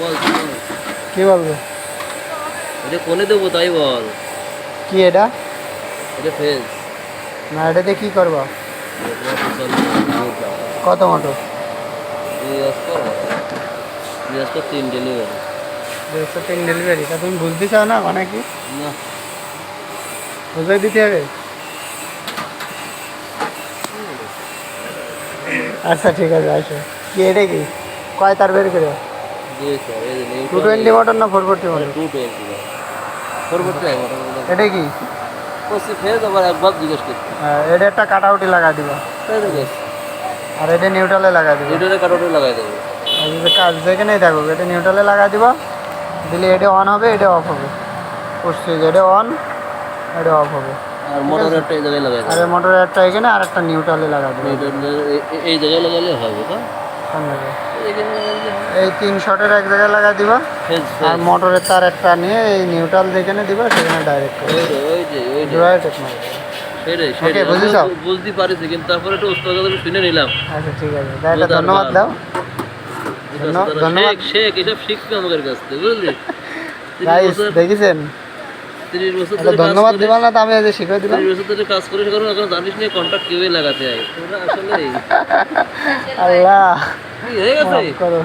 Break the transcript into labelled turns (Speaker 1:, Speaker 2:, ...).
Speaker 1: বল
Speaker 2: কি বলবো?
Speaker 1: এটা কোনে দেবো তাই বল।
Speaker 2: কি এটা?
Speaker 1: এটা ফেজ
Speaker 2: না, এটা দিয়ে কি করবো? কত মোটর?
Speaker 1: তিন ডেলিভারি।
Speaker 2: 203 ডেলিভারি। তা তুমি বুঝতে চাও না মানে কি?
Speaker 1: না
Speaker 2: বুঝাই দিতে হবে। আচ্ছা ঠিক আছে, আসো। কি এটা কি কয় তার বের করে? 220 মোটর না 440 মোটর?
Speaker 1: 220 440 মোটর।
Speaker 2: এটা কি?
Speaker 1: ফেজ আবার একবার জিজ্ঞেস করছি।
Speaker 2: এটা একটা কাটাউটি লাগা দিবা, আর এটা নিউট্রালে লাগা দিবা।
Speaker 1: এটা কাটাউটে লাগাই দেবো।
Speaker 2: আর যদি কাজ যেখানেই থাকুক এটা নিউট্রালে লাগা দিবা। দিলে এটা অন হবে, এটা অফ হবে। বুঝছি, এটা অন, এটা অফ হবে।
Speaker 1: আর মোটরটা এই জায়গায় লাগাই
Speaker 2: আর
Speaker 1: দেবো।
Speaker 2: মোটরের একটা এখানে আর একটা নিউট্রালে লাগা দিবা।
Speaker 1: এই জায়গায় লাগালে হবে না?
Speaker 2: কোন জায়গায়?
Speaker 1: এখানে লাগালে হবে।
Speaker 2: এই 3 শটের এক জায়গায় লাগা দিবা।
Speaker 1: ফেজ
Speaker 2: আর মোটরের তার একটা নিয়ে এই নিউট্রাল যেখানে দিবা সেখানে ডাইরেক্ট
Speaker 1: ওই যে
Speaker 2: ড্রয়ার টেকনোলজি।
Speaker 1: সেটাই
Speaker 2: ওকে,
Speaker 1: সেটাই
Speaker 2: বুঝেছ?
Speaker 1: বুঝতে পারিস, কিন্তু তারপরে একটু ওস্তাদ কথা শুনে নিলাম।
Speaker 2: আচ্ছা ঠিক আছে, তাহলে ধন্যবাদ দাও। ধন্যবাদ।
Speaker 1: শেখ এসব শিখবে আমাদের কাছ থেকে, বুঝলি?
Speaker 2: গাইস দেখেছেন?
Speaker 1: 30 বছর
Speaker 2: তাহলে
Speaker 1: ধরে
Speaker 2: ধন্যবাদ দিবা না, তো আমি আজ শিখিয়ে দিলাম।
Speaker 1: 30 বছর ধরে কাজ করে কারণ এখন জানিস না কন্ট্রাক্ট কিভাবে লাগাতে হয়। তোরা আসলে
Speaker 2: আল্লাহ
Speaker 1: কি হয়ে গেছে?
Speaker 2: মাফ করো।